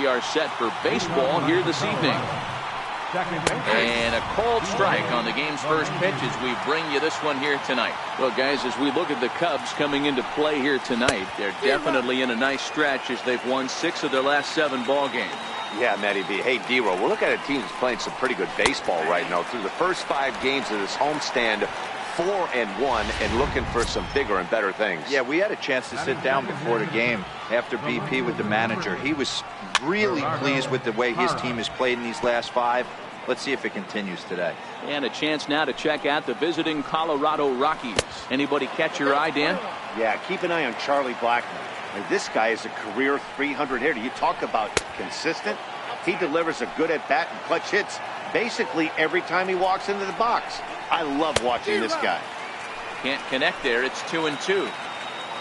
We are set for baseball here this evening. And a cold strike on the game's first pitch as we bring you this one here tonight. Well, guys, as we look at the Cubs coming into play here tonight, they're definitely in a nice stretch as they've won 6 of their last 7 ball games. Yeah, Matty B. Hey, D-Roll, we're looking at a team that's playing some pretty good baseball right now. Through the first 5 games of this homestand, 4-1 and looking for some bigger and better things. Yeah, we had a chance to sit down before the game after BP with the manager. He was really pleased with the way his team has played in these last 5. Let's see if it continues today. And a chance now to check out the visiting Colorado Rockies. Anybody catch your eye, Dan? Yeah, keep an eye on Charlie Blackmon. And this guy is a career 300 hitter. You talk about consistent. He delivers a good at-bat and clutch hits basically every time he walks into the box. I love watching this guy. Can't connect there. It's 2-2.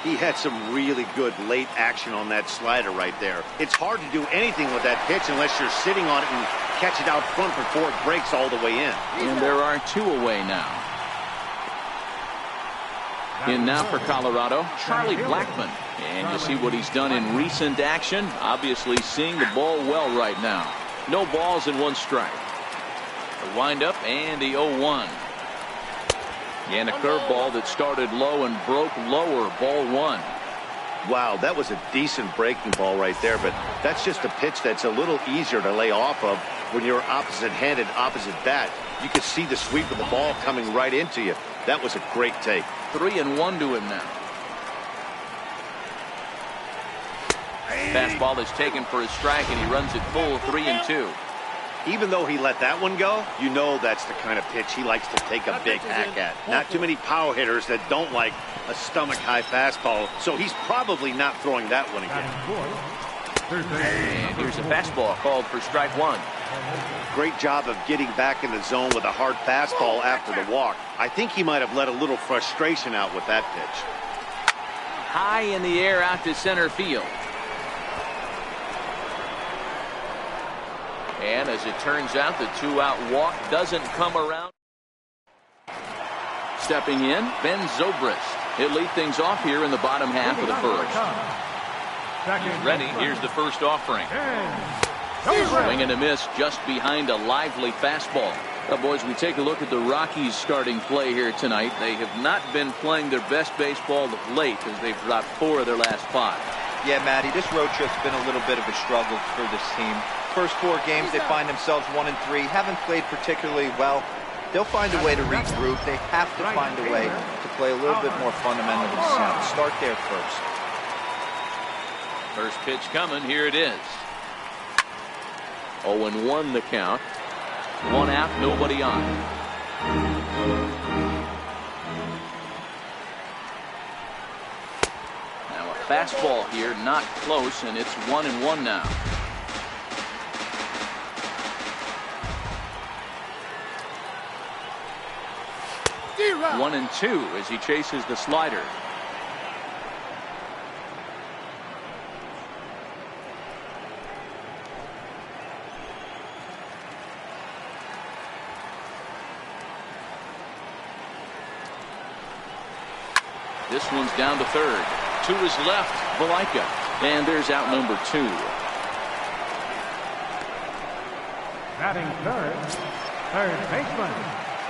He had some really good late action on that slider right there. It's hard to do anything with that pitch unless you're sitting on it and catch it out front before it breaks all the way in. And there are 2 away now. In now for Colorado, Charlie Blackmon. And you see what he's done in recent action. Obviously seeing the ball well right now. No balls and 1 strike. The windup and the 0-1. And a curveball that started low and broke lower. Ball 1. Wow, that was a decent breaking ball right there, but that's just a pitch that's a little easier to lay off of when you're opposite-handed, opposite bat. You could see the sweep of the ball coming right into you. That was a great take. 3-1 to him now. Fastball is taken for a strike, and he runs it full 3-2. Even though he let that one go, you know that's the kind of pitch he likes to take a big hack at. Not too many power hitters that don't like a stomach-high fastball, so he's probably not throwing that one again. And here's a fastball called for strike 1. Great job of getting back in the zone with a hard fastball after the walk. I think he might have let a little frustration out with that pitch. High in the air out to center field. And as it turns out, the 2-out walk doesn't come around. Stepping in, Ben Zobrist. He'll lead things off here in the bottom half of the first. He's ready. Here's the first offering. Swing and a miss just behind a lively fastball. Well, boys, we take a look at the Rockies starting play here tonight. They have not been playing their best baseball of late as they've dropped 4 of their last 5. Yeah, Matty, this road trip's been a little bit of a struggle for this team. First 4 games, they find themselves 1-3. Haven't played particularly well. They'll find a way to regroup. They have to find a way to play a little bit more fundamentally sound. Start there first. First pitch coming. Here it is. 0-1 the count. 1 out, nobody on. Now a fastball here, not close, and it's 1-1 now. Zero. 1-2 as he chases the slider. This one's down to third. To his left, Valaika. And there's out number 2. Batting third baseman.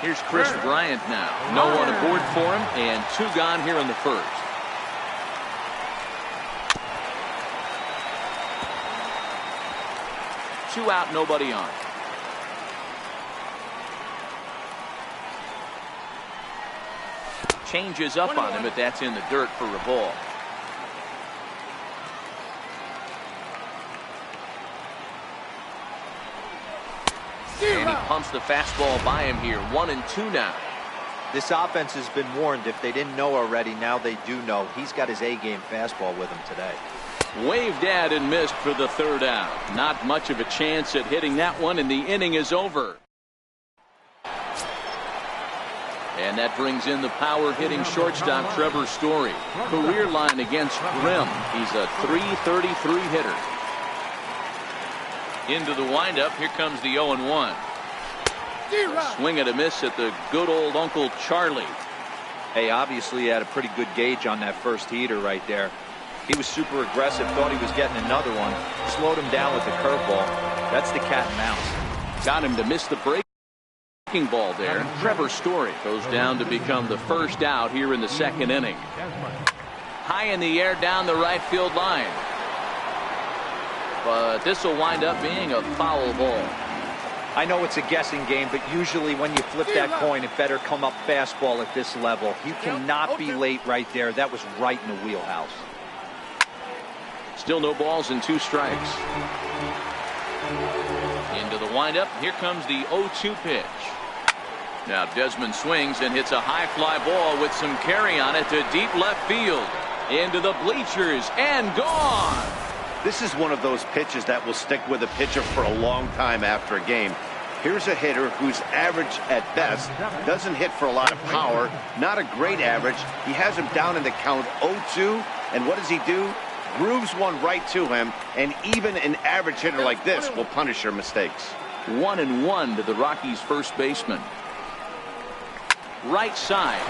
Here's Chris Bryant now. No one aboard for him, and 2 gone here in the first. Two out, nobody on. Changes up on him, but that's in the dirt for a ball. And he pumps the fastball by him here. 1-2 now. This offense has been warned. If they didn't know already, now they do know. He's got his A-game fastball with him today. Waved at and missed for the 3rd out. Not much of a chance at hitting that one, and the inning is over. And that brings in the power-hitting shortstop Trevor Story. Career line against Grimm. He's a .333 hitter. Into the windup. Here comes the 0-1. Swing and a miss at the good old Uncle Charlie. Hey, obviously he had a pretty good gauge on that first heater right there. He was super aggressive, thought he was getting another one, slowed him down with the curveball. That's the cat and mouse. Got him to miss the breaking ball there. Trevor Story goes down to become the first out here in the second inning. High in the air down the right field line. But this will wind up being a foul ball. I know it's a guessing game, but usually when you flip that coin, it better come up fastball at this level. You cannot be late right there. That was right in the wheelhouse. Still no balls and 2 strikes. Into the windup. Here comes the 0-2 pitch. Now Desmond swings and hits a high fly ball with some carry on it to deep left field. Into the bleachers and gone. This is one of those pitches that will stick with a pitcher for a long time after a game. Here's a hitter who's average at best, doesn't hit for a lot of power, not a great average. He has him down in the count 0-2, and what does he do? Grooves one right to him, and even an average hitter like this will punish your mistakes. 1-1 to the Rockies' first baseman. Right side.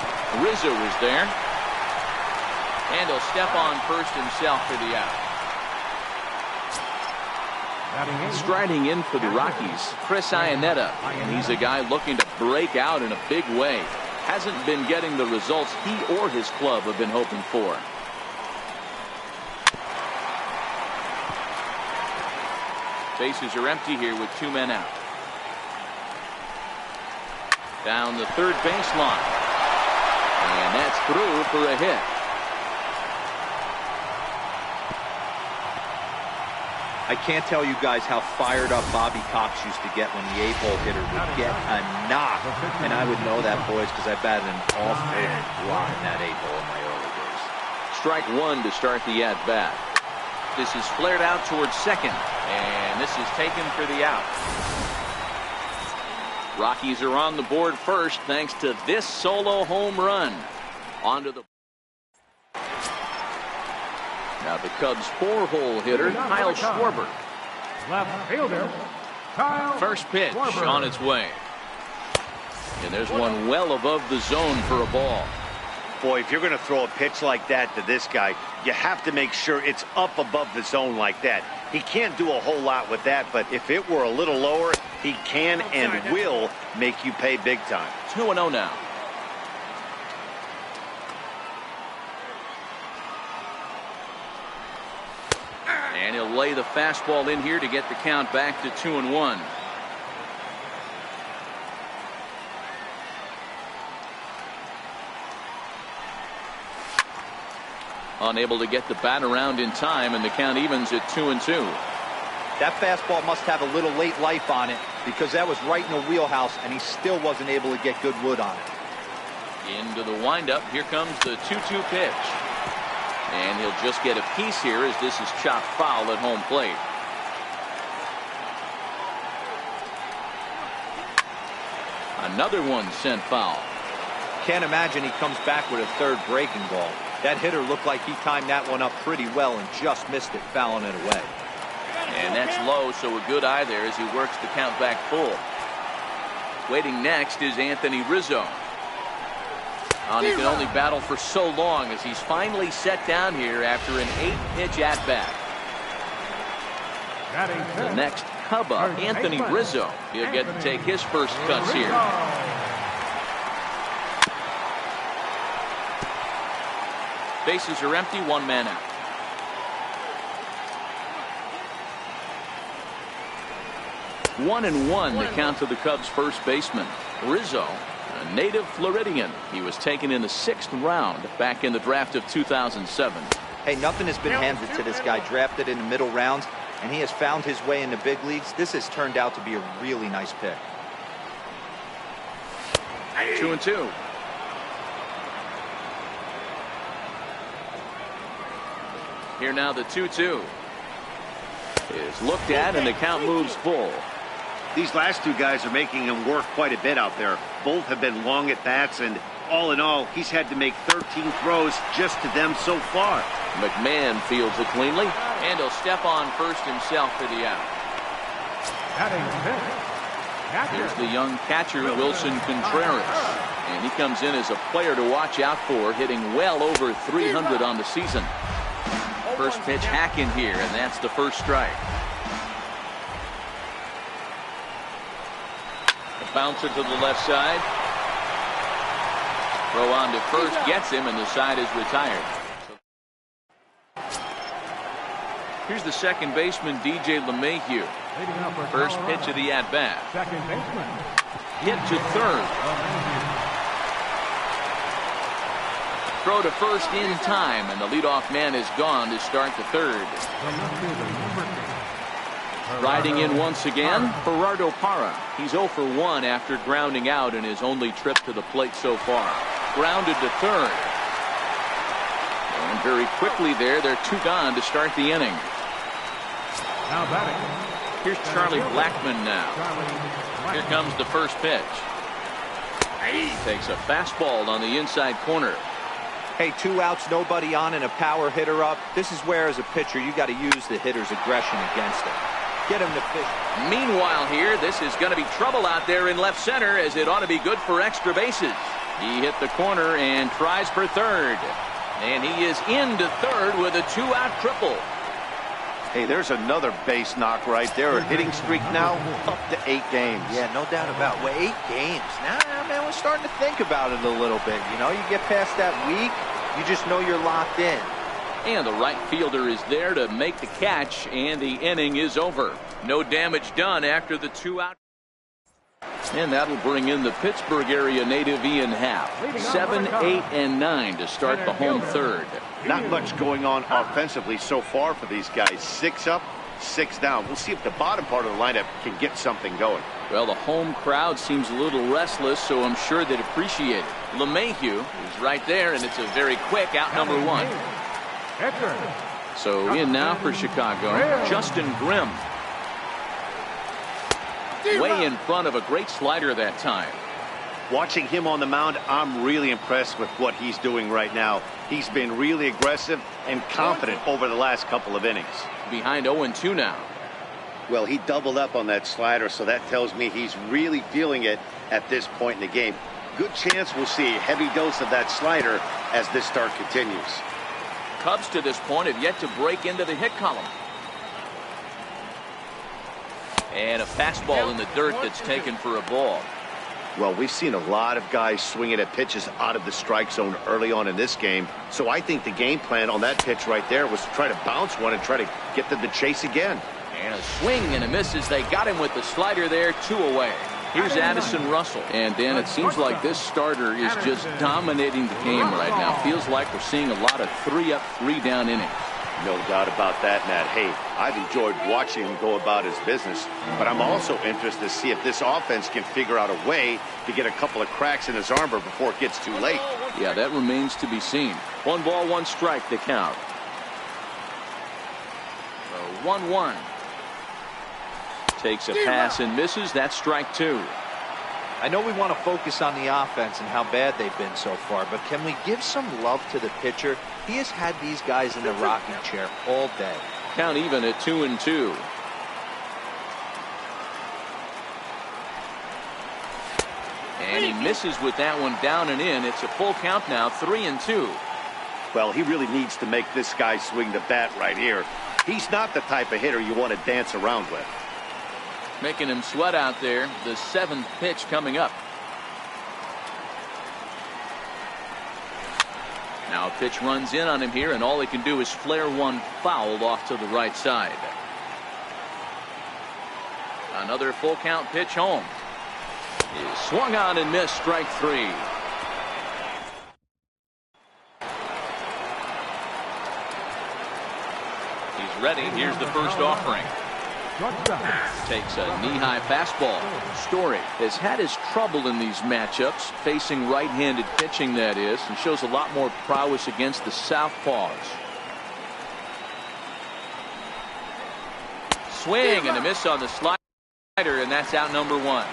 Rizzo is there. And he'll step on first himself for the out. Striding in for the Rockies, Chris Iannetta, and he's a guy looking to break out in a big way. Hasn't been getting the results he or his club have been hoping for. Bases are empty here with 2 men out. Down the third baseline. And that's through for a hit. I can't tell you guys how fired up Bobby Cox used to get when the 8-hole hitter would get a knock. And I would know that, boys, because I batted an awful lot in that 8-hole in my early days. Strike 1 to start the at-bat. This is flared out towards second, and this is taken for the out. Rockies are on the board first thanks to this solo home run. Onto the Now the Cubs' 4-hole hitter, Kyle Schwarber. Left fielder, Kyle First pitch Schwarber. on its way. And there's one well above the zone for a ball. Boy, if you're going to throw a pitch like that to this guy, you have to make sure it's up above the zone like that. He can't do a whole lot with that, but if it were a little lower, he can and will make you pay big time. 2-0 now. And he'll lay the fastball in here to get the count back to 2-1. Unable to get the bat around in time, and the count evens at 2-2. That fastball must have a little late life on it because that was right in the wheelhouse, and he still wasn't able to get good wood on it. Into the windup. Here comes the 2-2 pitch. And he'll just get a piece here as this is chopped foul at home plate. Another one sent foul. Can't imagine he comes back with a third breaking ball. That hitter looked like he timed that one up pretty well and just missed it, fouling it away. And that's low, so a good eye there as he works the count back full. Waiting next is Anthony Rizzo. And he can only battle for so long as he's finally set down here after an 8-pitch at-bat. The next Cub up, Anthony Rizzo. He'll get to take his first cuts here. Bases are empty, 1 man out. One and one the count to the Cubs' first baseman. Rizzo, a native Floridian. He was taken in the 6th round back in the draft of 2007. Hey, nothing has been handed to this guy. Drafted in the middle rounds, and he has found his way in the big leagues. This has turned out to be a really nice pick. 2-2. Here now the 2-2 is looked at, and the count moves full. These last two guys are making him work quite a bit out there. Both have been long at bats, and all in all, he's had to make 13 throws just to them so far. McMahon fields it cleanly, and he'll step on first himself for the out. Here's the young catcher, Wilson Contreras. And he comes in as a player to watch out for, hitting well over 300 on the season. First pitch hacking here, and that's the first strike. A bouncer to the left side. Throw on to first gets him, and the side is retired. Here's the second baseman, DJ LeMahieu. First pitch of the at-bat. Second baseman. Hit to third. Throw to first in time, and the leadoff man is gone to start the third. Riding in once again, Gerardo Parra. He's 0 for 1 after grounding out in his only trip to the plate so far. Grounded to third. And very quickly there, they're 2 gone to start the inning. Now batting. Here's Charlie Blackmon now. Here comes the first pitch. He takes a fastball on the inside corner. Hey, 2 outs, nobody on, and a power hitter up. This is where, as a pitcher, you got to use the hitter's aggression against him. Get him to fish. Meanwhile here, this is going to be trouble out there in left center, as it ought to be good for extra bases. He hit the corner and tries for third. And he is into third with a 2-out triple. Hey, there's another base knock right there. A hitting streak now up to 8 games. Yeah, no doubt about it. Well, 8 games. Now, man, we're starting to think about it a little bit. You know, you get past that week, you just know you're locked in. And the right fielder is there to make the catch, and the inning is over. No damage done after the 2-out. And that'll bring in the Pittsburgh area native Ian Happ. 7, 8, and 9 to start the home third. Not much going on offensively so far for these guys. 6 up, 6 down. We'll see if the bottom part of the lineup can get something going. Well, the home crowd seems a little restless, so I'm sure they'd appreciate it. LeMahieu is right there, and it's a very quick out number 1. So in now for Chicago, Justin Grimm. Way in front of a great slider that time. Watching him on the mound, I'm really impressed with what he's doing right now. He's been really aggressive and confident over the last couple of innings. Behind 0-2 now. Well, he doubled up on that slider, so that tells me he's really feeling it at this point in the game. Good chance we'll see a heavy dose of that slider as this start continues. Cubs to this point have yet to break into the hit column. And a fastball in the dirt that's taken for a ball. Well, we've seen a lot of guys swinging at pitches out of the strike zone early on in this game. So I think the game plan on that pitch right there was to try to bounce one and try to get them to chase again. And a swing and a miss as they got him with the slider there, 2 away. Here's Addison Russell. And Dan, it seems like this starter is just dominating the game right now. Feels like we're seeing a lot of 3-up, 3-down innings. No doubt about that, Matt. Hey, I've enjoyed watching him go about his business, but I'm also interested to see if this offense can figure out a way to get a couple of cracks in his armor before it gets too late. Yeah, that remains to be seen. 1 ball, 1 strike, the count. So 1-1. Takes a pass and misses. That's strike 2. I know we want to focus on the offense and how bad they've been so far, but can we give some love to the pitcher? He has had these guys in the rocking chair all day. Count even at 2-2. And he misses with that one down and in. It's a full count now, 3-2. Well, he really needs to make this guy swing the bat right here. He's not the type of hitter you want to dance around with. Making him sweat out there. The 7th pitch coming up. Now a pitch runs in on him here, and all he can do is flare one foul off to the right side. Another full count pitch home. Is swung on and missed, strike 3. He's ready. Here's the first offering. Takes a knee-high fastball. Story has had his trouble in these matchups, facing right-handed pitching, that is, and shows a lot more prowess against the southpaws. Swing and a miss on the slider, and that's out number 1.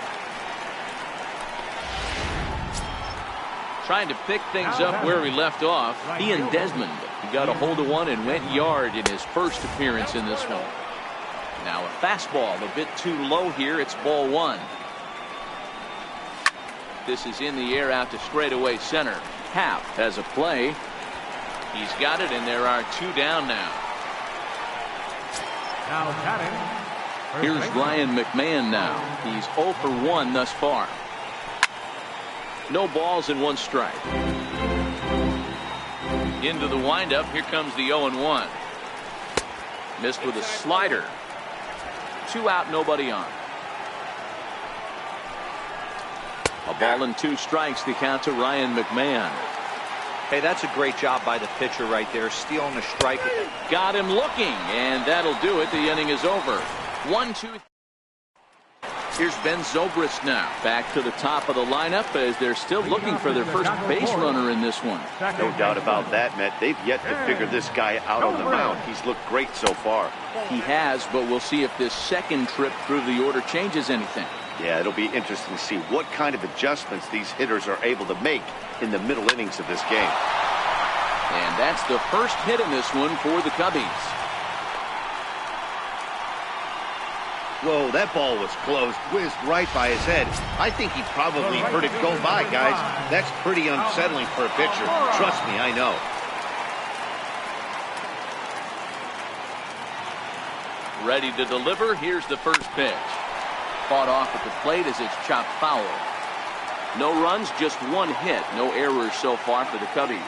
Trying to pick things up where we left off. Ian Desmond, he got a hold of one and went yard in his first appearance in this one. Now a fastball a bit too low here. It's ball 1. This is in the air out to straightaway center. Happ has a play. He's got it, and there are 2 down now. Now batting. Here's Ryan McMahon now. He's 0 for 1 thus far. No balls and 1 strike. Into the windup. Here comes the 0-1. Missed with a slider. 2 out, nobody on. A ball and 2 strikes. The count to Ryan McMahon. Hey, that's a great job by the pitcher right there, stealing a strike. Got him looking, and that'll do it. The inning is over. 1-2. Here's Ben Zobrist now. Back to the top of the lineup as they're still looking for their first base runner in this one. No doubt about that, Matt. They've yet to figure this guy out on the mound. He's looked great so far. He has, but we'll see if this second trip through the order changes anything. Yeah, it'll be interesting to see what kind of adjustments these hitters are able to make in the middle innings of this game. And that's the first hit in this one for the Cubbies. Whoa, that ball was close, whizzed right by his head. I think he probably heard it go by, guys. That's pretty unsettling for a pitcher. Trust me, I know. Ready to deliver. Here's the first pitch. Fought off at the plate as it's chopped foul. No runs, just 1 hit. No errors so far for the Cubbies.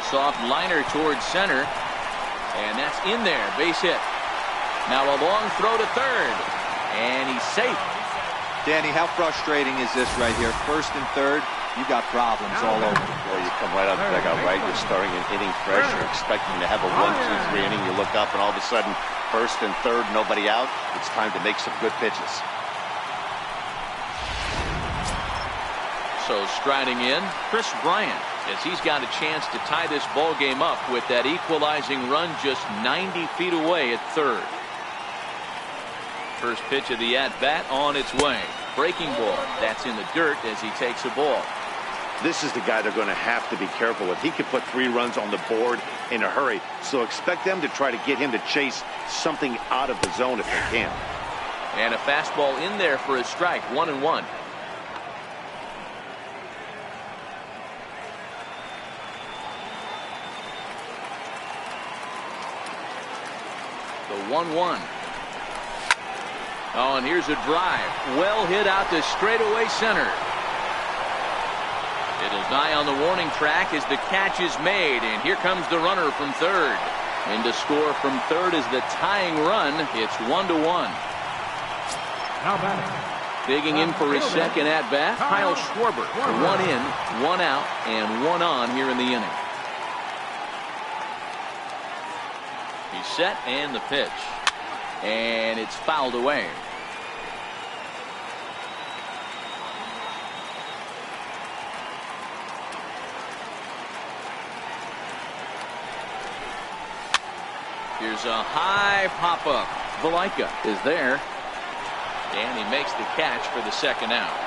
Soft liner towards center. And that's in there. Base hit. Now a long throw to third. And he's safe. Danny, how frustrating is this right here? First and third, you got problems all over. Well, you come right out of the dugout, right? You're starting an inning fresh. You're expecting to have a 1, 2, 3 inning. You look up, and all of a sudden, first and third, nobody out. It's time to make some good pitches. So striding in, Chris Bryant, as he's got a chance to tie this ball game up with that equalizing run just 90 feet away at third. First pitch of the at-bat on its way. Breaking ball. That's in the dirt as he takes a ball. This is the guy they're going to have to be careful with. He could put 3 runs on the board in a hurry, so expect them to try to get him to chase something out of the zone if they can. And a fastball in there for a strike. 1-1. The 1-1. Oh, and here's a drive. Well hit out to straightaway center. It'll die on the warning track as the catch is made. And here comes the runner from third. In to score from third is the tying run. It's 1-1. Now batting. Digging in for his second at-bat, Kyle Schwarber. 1 in, 1 out, and 1 on here in the inning. He's set and the pitch. And it's fouled away. Here's a high pop-up. Valaika is there. And he makes the catch for the second out.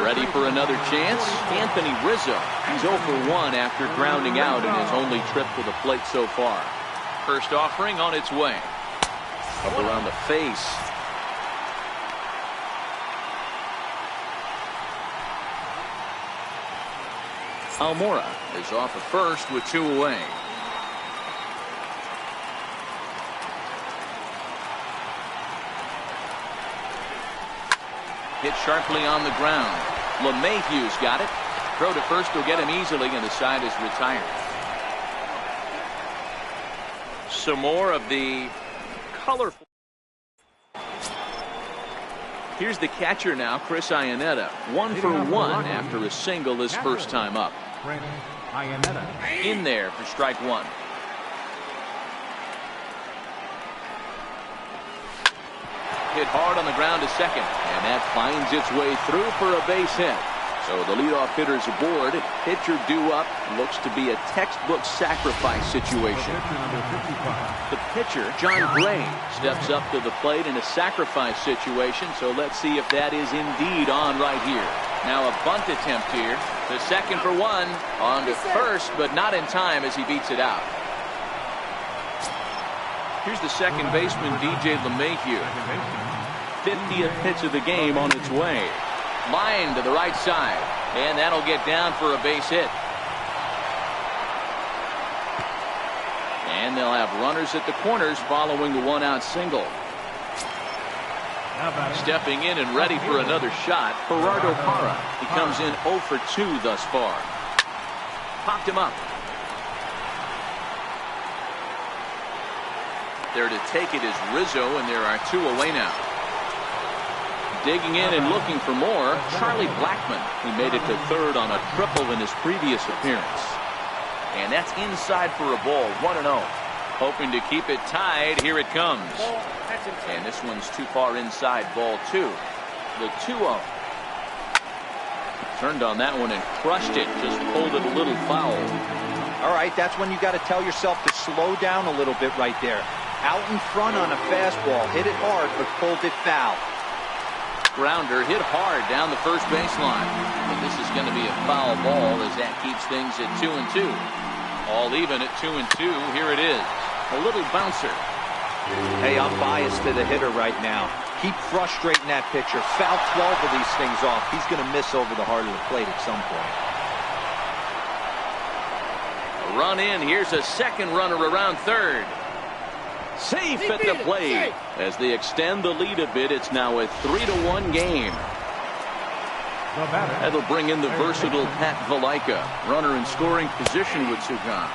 Ready for another chance? Anthony Rizzo. He's 0 for 1 after grounding out in his only trip to the plate so far. First offering on its way. Up around the face. Almora is off at first with 2 away. Hit sharply on the ground. LeMahieu's got it. Throw to first will get him easily, and the side is retired. Some more of the colorful. Here's the catcher now, Chris Iannetta. 1 for 1 after a single his first time up. In there for strike 1. Hit hard on the ground to second, and that finds its way through for a base hit. So the leadoff hitter's aboard. Pitcher due up. Looks to be a textbook sacrifice situation. The pitcher, John Gray, steps up to the plate in a sacrifice situation. So let's see if that is indeed on right here. Now a bunt attempt here. To second for 1. On to first, but not in time as he beats it out. Here's the second baseman, DJ LeMahieu. 50th pitch of the game on its way. Line to the right side. And that'll get down for a base hit. And they'll have runners at the corners following the one-out single. Stepping in and ready for another shot, Gerardo Parra. He comes in 0 for 2 thus far. Popped him up. There to take it is Rizzo, and there are 2 away now. Digging in and looking for more, Charlie Blackmon. He made it to third on a triple in his previous appearance. And that's inside for a ball, 1-0. Hoping to keep it tied. Here it comes. And this one's too far inside, ball 2. The 2-0. Turned on that one and crushed it. Just pulled it a little foul. All right, that's when you got to tell yourself to slow down a little bit right there. Out in front on a fastball. Hit it hard, but pulled it foul. Grounder hit hard down the first baseline. But this is going to be a foul ball as that keeps things at 2-2. All even at 2-2. Here it is. A little bouncer. Hey, I'm biased to the hitter right now. Keep frustrating that pitcher. Foul 12 of these things off. He's going to miss over the heart of the plate at some point. A run in. Here's a second runner around third. Safe at the plate. As they extend the lead a bit, it's now a 3-1 game. That'll bring in the versatile Pat Valaika. Runner in scoring position with Sugan.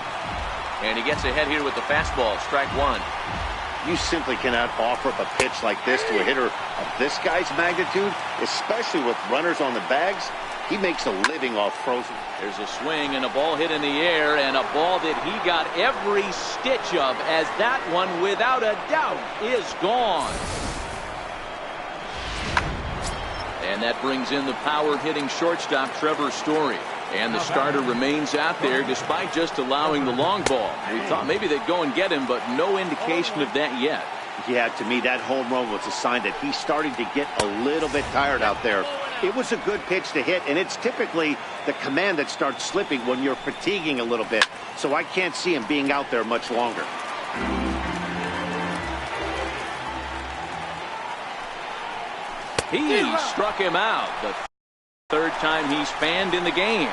And he gets ahead here with the fastball. Strike 1. You simply cannot offer up a pitch like this to a hitter of this guy's magnitude, especially with runners on the bags. He makes a living off frozen. There's a swing and a ball hit in the air, and a ball that he got every stitch of, as that one, without a doubt, is gone. And that brings in the power-hitting shortstop Trevor Story. And the starter remains out there despite just allowing the long ball. We thought maybe they'd go and get him, but no indication of that yet. Yeah, to me, that home run was a sign that he's starting to get a little bit tired out there. It was a good pitch to hit, and it's typically the command that starts slipping when you're fatiguing a little bit. So I can't see him being out there much longer. He struck him out. The third time he's fanned in the game.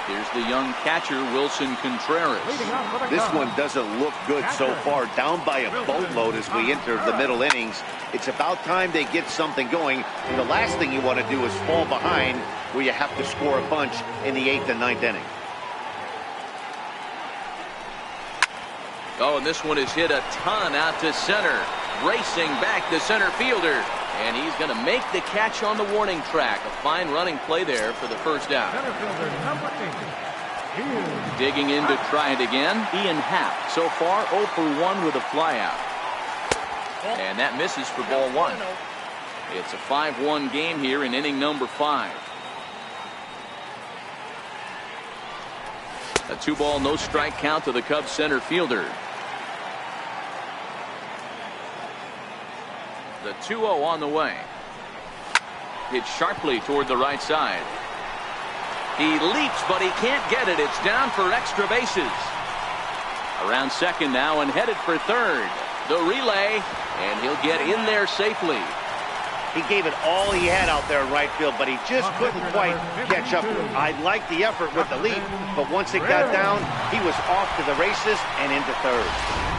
Here's the young catcher, Wilson Contreras. This one doesn't look good so far. Down by a boatload as we enter the middle innings. It's about time they get something going. And the last thing you want to do is fall behind where you have to score a bunch in the 8th and 9th inning. Oh, and this one is hit a ton out to center. Racing back the center fielder. And he's going to make the catch on the warning track. A fine running play there for the first out. Center fielder number 8. Digging in to try it again. Ian Happ. So far 0 for 1 with a flyout. And that misses for ball 1. It's a 5-1 game here in inning number 5. A 2-ball, no strike count to the Cubs center fielder. The 2-0 on the way. Hit sharply toward the right side. He leaps, but he can't get it. It's down for extra bases. Around second now and headed for third. The relay, and he'll get in there safely. He gave it all he had out there in right field, but he just couldn't quite catch up. I liked the effort with the leap, but once it got down, he was off to the races and into third.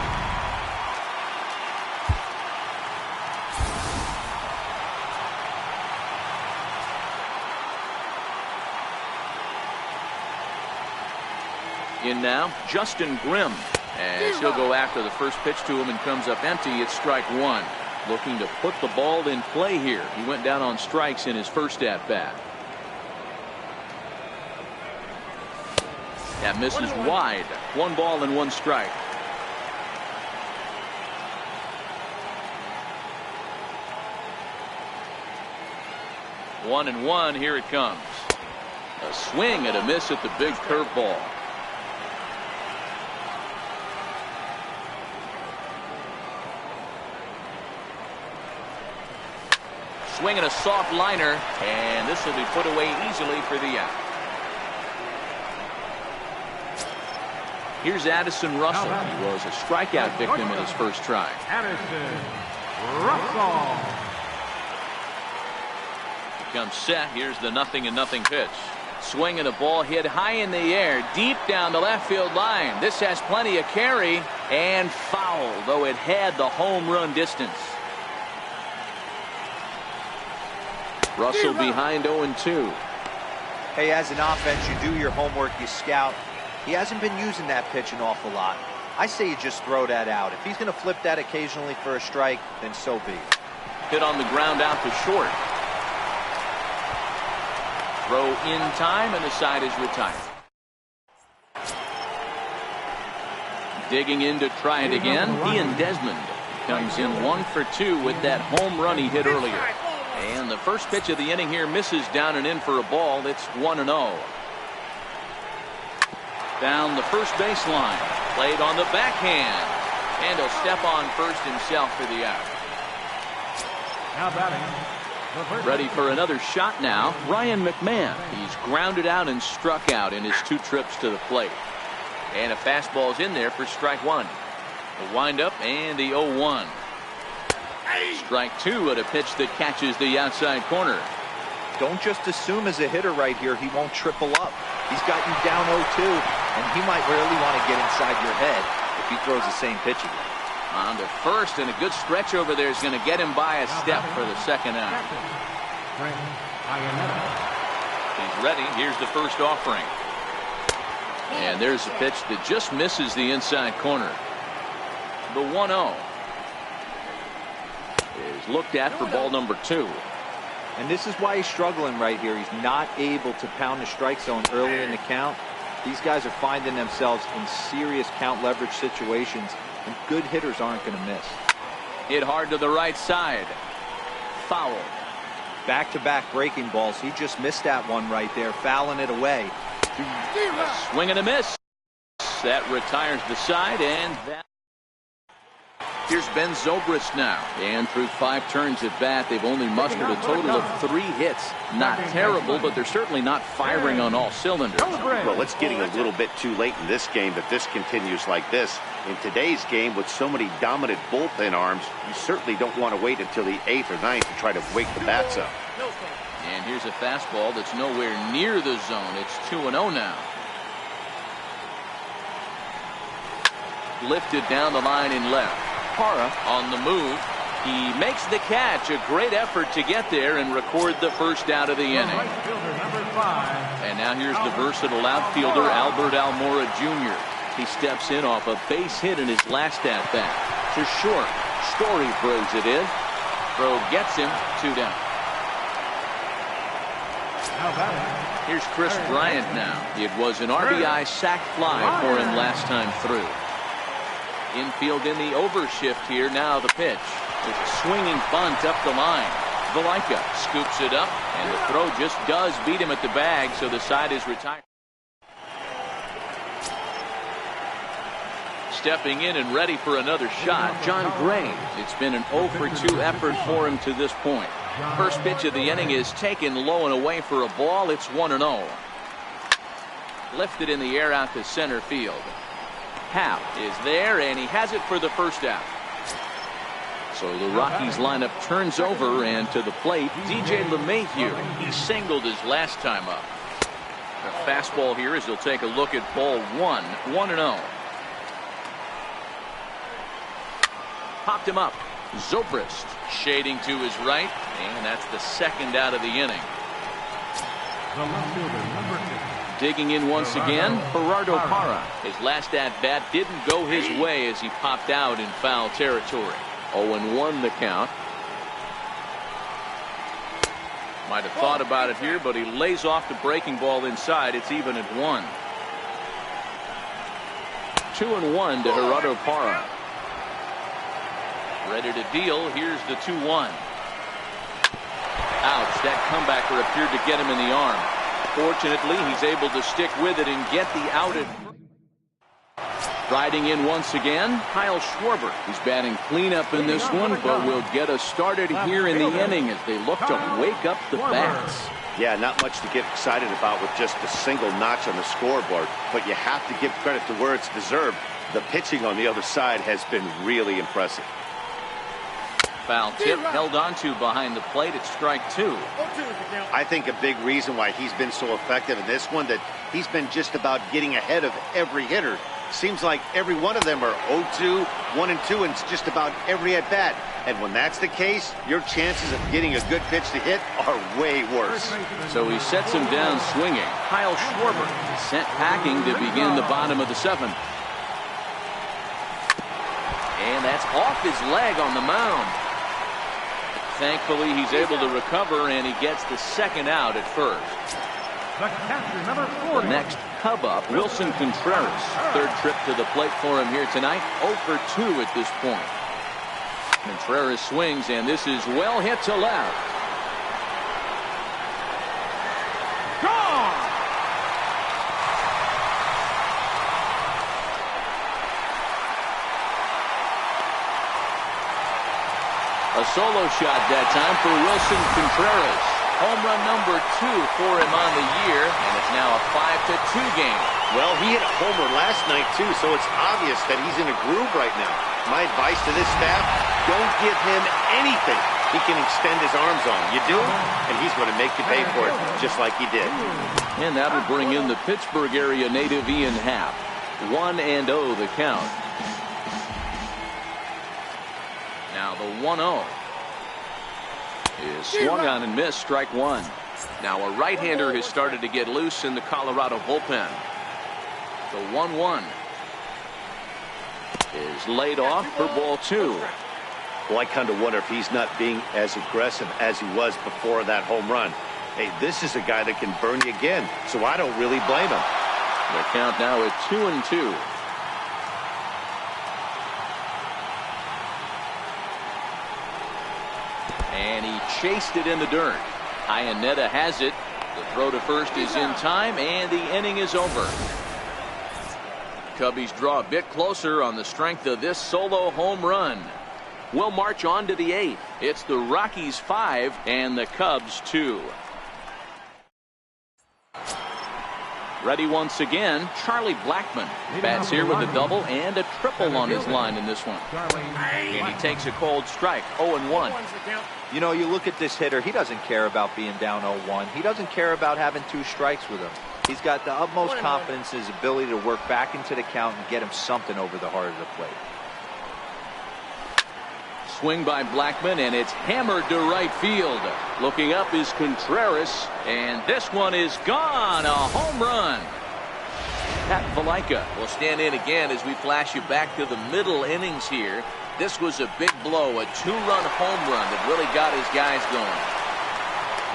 In now, Justin Grimm, as he'll go after the first pitch to him and comes up empty. It's strike 1. Looking to put the ball in play here. He went down on strikes in his first at-bat. That misses wide. 1 ball and 1 strike. One and one. Here it comes. A swing and a miss at the big curveball. Swing and a soft liner, and this will be put away easily for the out. Here's Addison Russell. He was a strikeout victim in his first try. Addison Russell. Comes set. Here's the 0-0 pitch. Swinging a ball hit high in the air, deep down the left field line. This has plenty of carry, and foul, though it had the home run distance. Russell behind 0-2. Hey, as an offense, you do your homework, you scout. He hasn't been using that pitch an awful lot. I say you just throw that out. If he's going to flip that occasionally for a strike, then so be it. Hit on the ground out to short. Throw in time, and the side is retired. Digging in to try it again, Ian Desmond comes in 1 for 2 with that home run he hit earlier. And the first pitch of the inning here misses down and in for a ball. It's 1-0. Down the first baseline. Played on the backhand. And he'll step on first himself for the out. Now batting. Ready for another shot now, Ryan McMahon. He's grounded out and struck out in his 2 trips to the plate. And a fastball's in there for strike 1. The windup and the 0-1. Strike 2 at a pitch that catches the outside corner. Don't just assume as a hitter right here he won't triple up. He's got you down 0-2, and he might really want to get inside your head if he throws the same pitch again. On to first, and a good stretch over there is going to get him by a step for the second out. He's ready. Here's the first offering. And there's a pitch that just misses the inside corner. The 1-0 is looked at for ball number 2. And this is why he's struggling right here. He's not able to pound the strike zone early in the count. These guys are finding themselves in serious count leverage situations, and good hitters aren't going to miss. Hit hard to the right side. Foul. Back-to-back breaking balls. He just missed that one right there, fouling it away. A swing and a miss. That retires the side, and that. Here's Ben Zobrist now. And through 5 turns at bat, they've only mustered a total of 3 hits. Not terrible, but they're certainly not firing on all cylinders. Well, it's getting a little bit too late in this game if this continues like this. In today's game, with so many dominant bullpen arms, you certainly don't want to wait until the 8th or 9th to try to wake the bats up. And here's a fastball that's nowhere near the zone. It's 2-0 now. Lifted down the line in left. Parra on the move. He makes the catch. A great effort to get there and record the first out of the inning. And now here's the versatile outfielder Albert Almora Jr. He steps in off a base hit in his last at bat. To short. Story throws it in. Throw gets him 2 down. Here's Chris Bryant now. It was an RBI sac fly for him last time through. Infield in the overshift here. Now the pitch. There's a swinging bunt up the line. Valaika scoops it up, and the throw just does beat him at the bag, so the side is retired. Stepping in and ready for another shot, John Gray. It's been an 0 for 2 effort for him to this point. First pitch of the inning is taken low and away for a ball. It's 1-0. Lifted in the air out to center field. Happ is there, and he has it for the first out. So the Rockies lineup turns over, and to the plate, DJ LeMahieu. He singled his last time up. The fastball here as he'll take a look at ball 1. 1-0. Popped him up. Zobrist shading to his right, and that's the second out of the inning. Digging in once again, Gerardo Parra. His last at-bat didn't go his way as he popped out in foul territory. 0-1 the count. Might have thought about it here, but he lays off the breaking ball inside. It's even at 1. 2-1 to Gerardo Parra. Ready to deal. Here's the 2-1. Ouch. That comebacker appeared to get him in the arm. Fortunately, he's able to stick with it and get the out. Riding in once again, Kyle Schwarber. He's batting cleanup in this one, but will get us started here in the inning as they look to wake up the bats. Yeah, not much to get excited about with just a single notch on the scoreboard, but you have to give credit to where it's deserved. The pitching on the other side has been really impressive. Foul tip held onto behind the plate. It's strike 2. I think a big reason why he's been so effective in this one, that he's been just about getting ahead of every hitter. Seems like every one of them are 0-2, 1-2, and it's just about every at-bat. And when that's the case, your chances of getting a good pitch to hit are way worse. So he sets him down swinging. Kyle Schwarber sent packing to begin the bottom of the 7th. And that's off his leg on the mound. Thankfully, he's able to recover, and he gets the second out at first. The next Cub up, Wilson Contreras. Third trip to the plate for him here tonight. 0 for 2 at this point. Contreras swings, and this is well hit to left. Gone! A solo shot that time for Wilson Contreras. Home run number 2 for him on the year, and it's now a 5-2 game. Well, he hit a homer last night, too, so it's obvious that he's in a groove right now. My advice to this staff, don't give him anything he can extend his arms on. You do, and he's going to make you pay for it, just like he did. And that'll bring in the Pittsburgh area native Ian Happ. 1-0 the count. Now the 1-0. Is swung on and missed, strike 1. Now a right-hander has started to get loose in the Colorado bullpen. The 1-1 is laid off for ball 2. Well, I kind of wonder if he's not being as aggressive as he was before that home run. Hey, this is a guy that can burn you again, so I don't really blame him. The count now at 2-2. And he chased it in the dirt. Iannetta has it. The throw to first is in time, and the inning is over. Cubbies draw a bit closer on the strength of this solo home run. We'll march on to the 8th. It's the Rockies 5 and the Cubs 2. Ready once again, Charlie Blackmon bats here with a double and a triple on his line in this one. And he takes a cold strike, 0-1. You know, you look at this hitter, he doesn't care about being down 0-1. He doesn't care about having 2 strikes with him. He's got the utmost confidence in his ability to work back into the count and get him something over the heart of the plate. Swing by Blackmon, and it's hammered to right field. Looking up is Contreras, and this one is gone. A home run. Pat Valaika will stand in again as we flash you back to the middle innings here. This was a big blow, a 2-run home run that really got his guys going.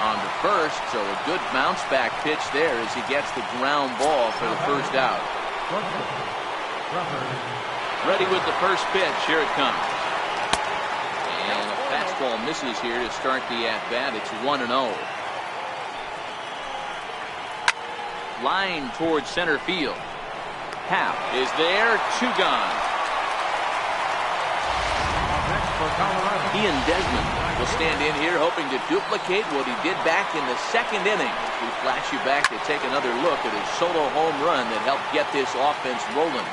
On to first, so a good bounce back pitch there as he gets the ground ball for the first out. Ready with the first pitch. Here it comes. And a fastball misses here to start the at-bat. It's 1-0. Line towards center field. Happ is there. 2 gone. Ian Desmond will stand in here hoping to duplicate what he did back in the 2nd inning. We flash you back to take another look at his solo home run that helped get this offense rolling.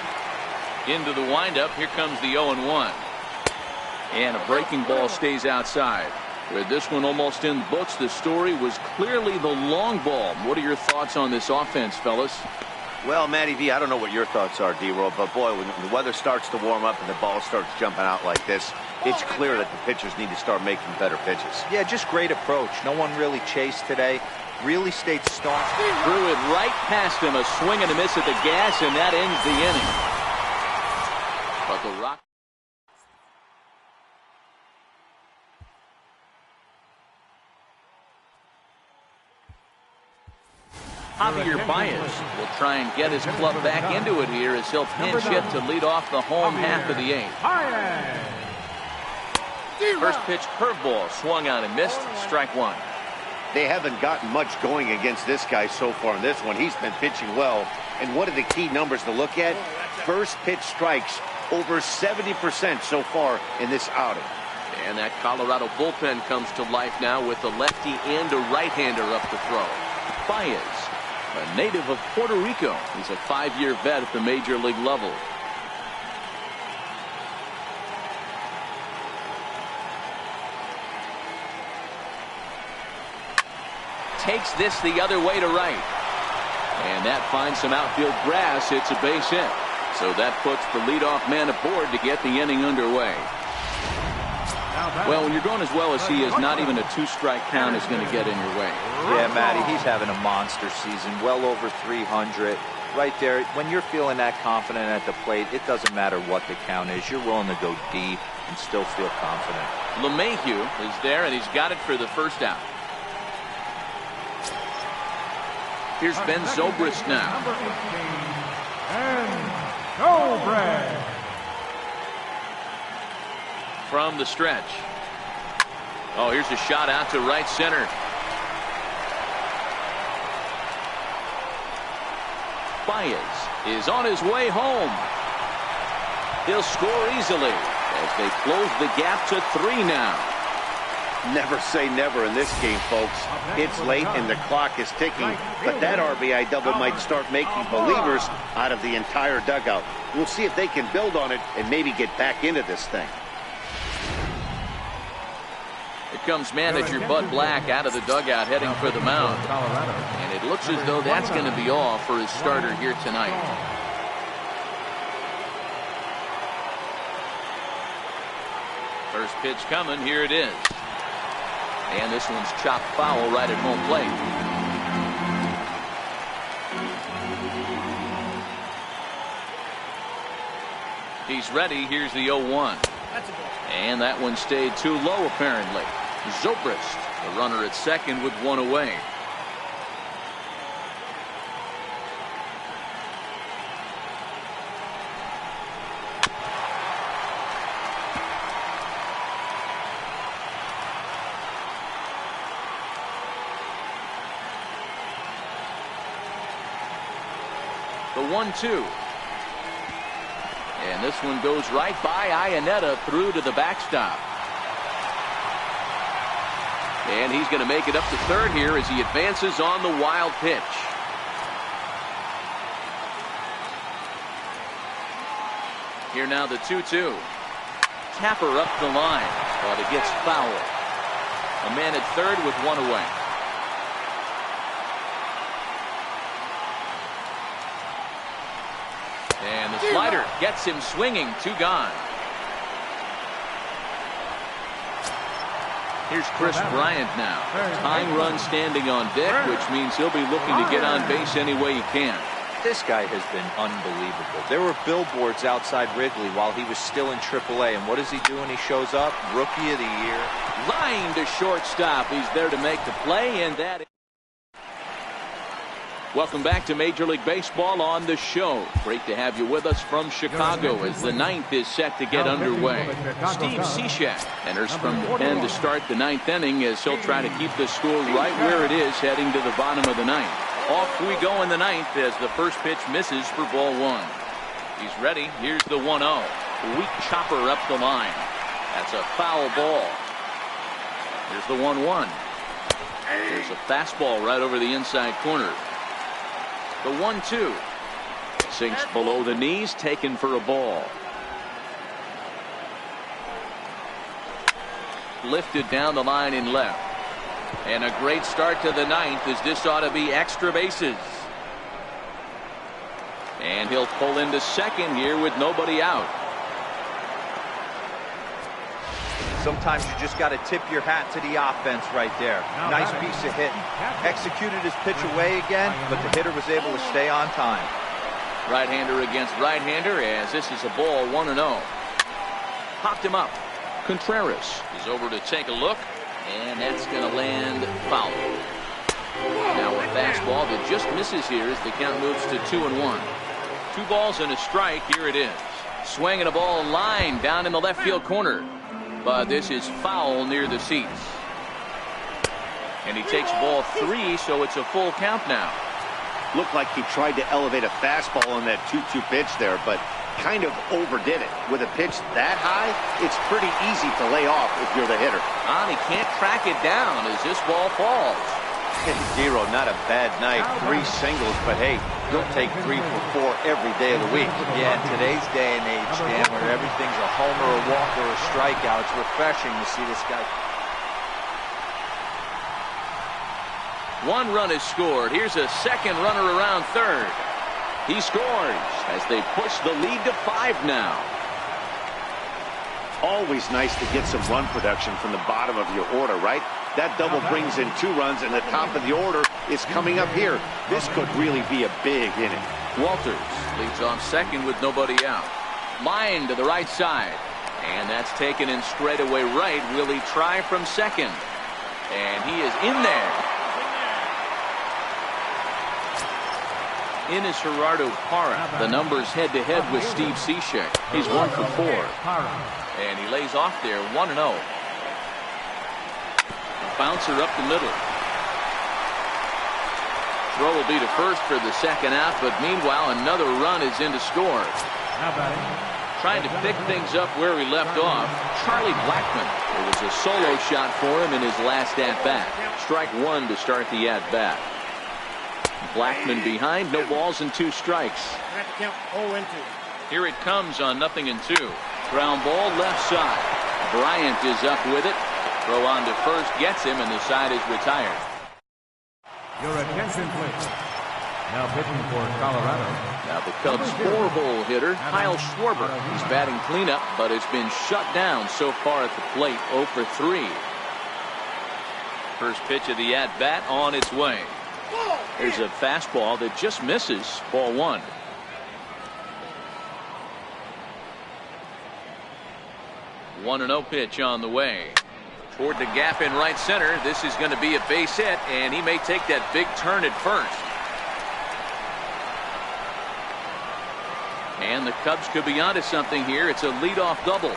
Into the windup. Here comes the 0-1. And a breaking ball stays outside. With this one almost in the books, the story was clearly the long ball. What are your thoughts on this offense, fellas? Well, Matty V, I don't know what your thoughts are, D-Roll, but boy, when the weather starts to warm up and the ball starts jumping out like this, it's clear that the pitchers need to start making better pitches. Yeah, just great approach. No one really chased today. Really stayed staunch. Threw it right past him. A swing and a miss at the gas, and that ends the inning. But the Rockies. Javier Baez will try and get his club back into it here as he'll pinch hit to lead off the home half of the 8th. First pitch curveball swung on and missed. Strike 1. They haven't gotten much going against this guy so far in this one. He's been pitching well. And what are the key numbers to look at? First pitch strikes over 70% so far in this outing. And that Colorado bullpen comes to life now with a lefty and a right-hander up to throw. Baez, a native of Puerto Rico. He's a 5-year vet at the major league level. takes this the other way to right. And that finds some outfield grass. It's a base hit. So that puts the leadoff man aboard to get the inning underway. Well, when you're going as well as he is, not even a 2-strike count is going to get in your way. Yeah, Matty, he's having a monster season, well over 300. Right there, when you're feeling that confident at the plate, it doesn't matter what the count is. You're willing to go deep and still feel confident. LeMahieu is there, and he's got it for the first out. Here's Ben Zobrist now. Number 18, Ben Zobrist. From the stretch. Oh, here's a shot out to right center. Baez is on his way home. He'll score easily as they close the gap to 3 now. Never say never in this game, folks. It's late and the clock is ticking, but that RBI double might start making believers out of the entire dugout. We'll see if they can build on it and maybe get back into this thing. Here comes manager Bud Black out of the dugout heading for the mound. And it looks as though that's going to be all for his starter here tonight. First pitch coming. Here it is. And this one's chopped foul right at home plate. He's ready. Here's the 0-1. And that one stayed too low, apparently. Zobrist, the runner at second with 1 away. The 1-2. And this one goes right by Iannetta through to the backstop. And he's going to make it up to third here as he advances on the wild pitch. Here now the 2-2. Tapper up the line, but it gets foul. A man at third with 1 away. And the slider gets him swinging. 2 gone. Here's Chris Bryant now. Tying run standing on deck, which means he'll be looking to get on base any way he can. This guy has been unbelievable. There were billboards outside Wrigley while he was still in AAA. And what does he do when he shows up? Rookie of the year. Line to shortstop. He's there to make the play, and that. Welcome back to Major League Baseball on the show. Great to have you with us from Chicago as the 9th is set to get underway. Steve Cishek enters from the pen to start the 9th inning as he'll try to keep the score right where it is heading to the bottom of the 9th. Off we go in the 9th as the first pitch misses for ball 1. He's ready. Here's the 1-0. Weak chopper up the line. That's a foul ball. Here's the 1-1. There's a fastball right over the inside corner. The 1-2 sinks below the knees, taken for a ball. Lifted down the line in left. And a great start to the 9th as this ought to be extra bases. And he'll pull into second here with nobody out. Sometimes you just got to tip your hat to the offense right there. Nice piece of hitting. Executed his pitch away again, but the hitter was able to stay on time. Right-hander against right-hander as this is a ball 1-0. Popped him up. Contreras is over to take a look, and that's going to land foul. Now a fastball that just misses here as the count moves to 2-1. 2 balls and a strike. Here it is. Swinging a ball line down in the left field corner. But this is foul near the seats. And he takes ball 3, so it's a full count now. Looked like he tried to elevate a fastball on that 2-2 pitch there, but kind of overdid it. With a pitch that high, it's pretty easy to lay off if you're the hitter. He can't track it down as this ball falls. Zero, not a bad night. 3 singles, but hey, he'll take 3 for 4 every day of the week. Yeah, in today's day and age, Dan, where everything's a homer, a walk, or a strikeout, it's refreshing to see this guy. One run is scored. Here's a second runner around third. He scores as they push the lead to 5 now. Always nice to get some run production from the bottom of your order, right? That double brings in 2 runs, and the top of the order is coming up here. This could really be a big inning. Walters leads off second with nobody out. Line to the right side. And that's taken in straightaway right. Will he try from second? And he is in there. Ines Gerardo Parra. The numbers head-to-head with Steve Cishek. He's 1 for 4. And he lays off there 1-0. Bouncer up the middle. Throw will be to first for the second out, but meanwhile another run is in to score. Trying to pick things up where he left off, Charlie Blackmon. It was a solo shot for him in his last at-bat. Strike 1 to start the at-bat. Blackmon behind, no balls and 2 strikes. Here it comes on 0-2. Ground ball left side. Bryant is up with it. Throw on to first gets him, and the side is retired. Your attention, please. Now pitching for Colorado. Now the Cubs' 4-hole hitter, Kyle Schwarber. He's batting cleanup, but has been shut down so far at the plate, 0 for 3. First pitch of the at-bat on its way. There's a fastball that just misses. Ball 1. One 1-0 pitch on the way. Toward the gap in right center. This is going to be a base hit, and he may take that big turn at first. And the Cubs could be onto something here. It's a leadoff double.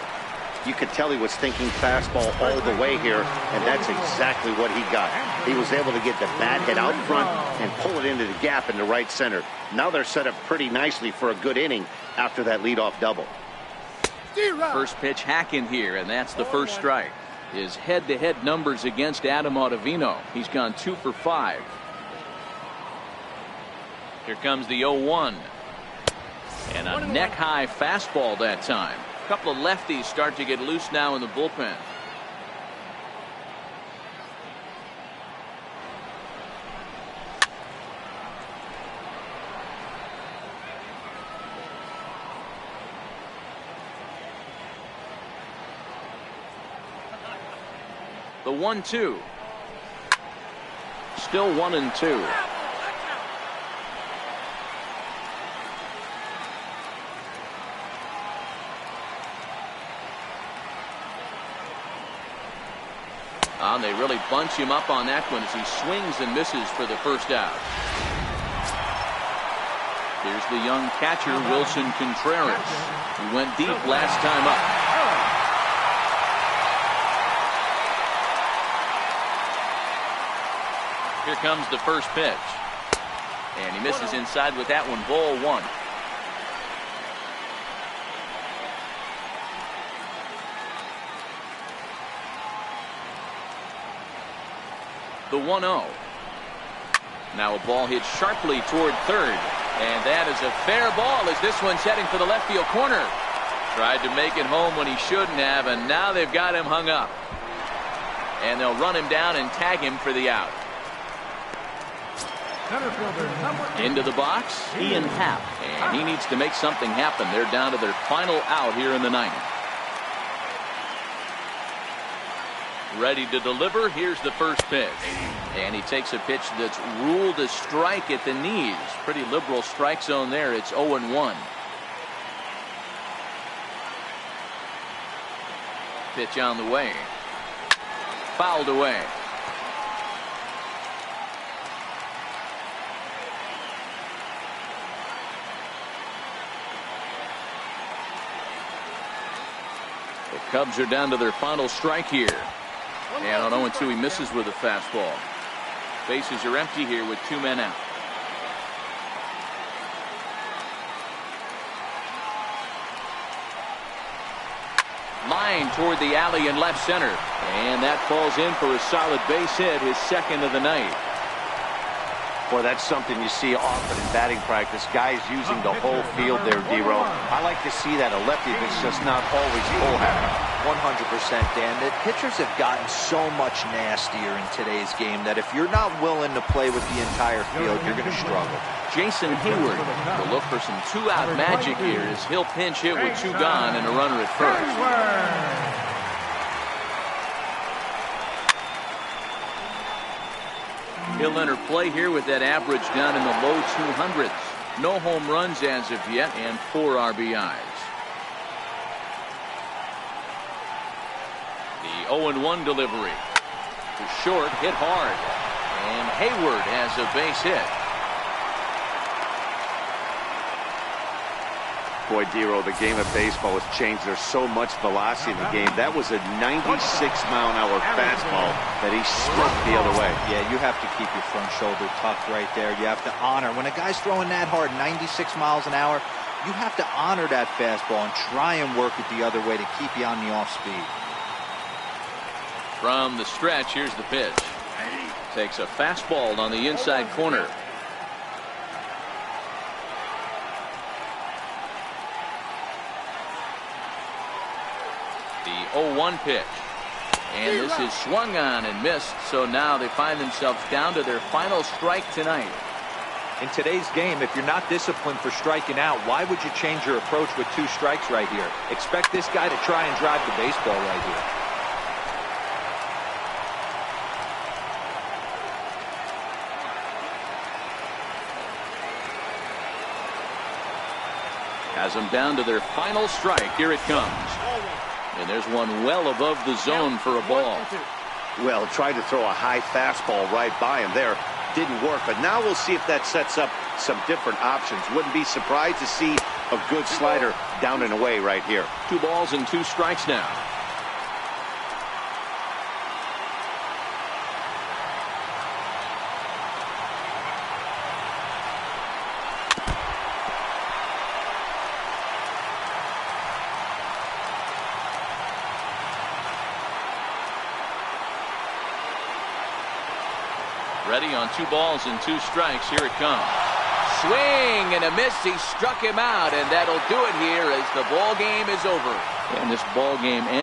You could tell he was thinking fastball all the way here, and that's exactly what he got. He was able to get the bat hit out front and pull it into the gap in the right center. Now they're set up pretty nicely for a good inning after that leadoff double. First pitch hack in here, and that's the first strike. His head-to-head numbers against Adam Ottavino. He's gone 2 for 5. Here comes the 0-1. And a neck-high fastball that time. A couple of lefties start to get loose now in the bullpen. The 1-2. Still 1-2. And they really bunch him up on that one as he swings and misses for the first out. Here's the young catcher, Wilson Contreras. He went deep last time up. Here comes the first pitch. And he misses inside with that one. Ball 1. The 1-0. Now a ball hit sharply toward third. And that is a fair ball as this one's heading for the left field corner. Tried to make it home when he shouldn't have, and now they've got him hung up. And they'll run him down and tag him for the out. Into the box, Ian Happ. And he needs to make something happen. They're down to their final out here in the 9th. Ready to deliver. Here's the first pitch. And he takes a pitch that's ruled a strike at the knees. Pretty liberal strike zone there. It's 0-1. Pitch on the way. Fouled away. The Cubs are down to their final strike here. And on 0-2 he misses with a fastball. Bases are empty here with 2 men out. Line toward the alley in left center. And that falls in for a solid base hit, his second of the night. Boy, that's something you see often in batting practice. Guys using the whole field there, D-Row. I like to see that. A lefty that's just not always full happy. 100%, Dan. The pitchers have gotten so much nastier in today's game that if you're not willing to play with the entire field, you're going to struggle. Jason Hayward will look for some two-out magic here as he'll pinch hit with two gone and a runner at first. He'll enter play here with that average down in the low 200s. No home runs as of yet and 4 RBIs. The 0-1 delivery. To short, hit hard. And Hayward has a base hit. Boy, Dero, the game of baseball has changed. There's so much velocity in the game. That was a 96-mile-an-hour fastball that he smoked the other way. Yeah, you have to keep your front shoulder tucked right there. You have to honor. When a guy's throwing that hard, 96 miles an hour, you have to honor that fastball and try and work it the other way to keep you on the off speed. From the stretch, here's the pitch. Takes a fastball on the inside corner. The 0-1 pitch. And this is swung on and missed, so now they find themselves down to their final strike tonight. In today's game, if you're not disciplined for striking out, why would you change your approach with 2 strikes right here? Expect this guy to try and drive the baseball right here. Has them down to their final strike. Here it comes. And there's one well above the zone for a ball. Well, tried to throw a high fastball right by him there. Didn't work, but now we'll see if that sets up some different options. Wouldn't be surprised to see a good slider down and away right here. 2 balls and 2 strikes now. Ready on 2 balls and 2 strikes. Here it comes. Swing and a miss. He struck him out, and that'll do it here as the ball game is over. And this ball game ends.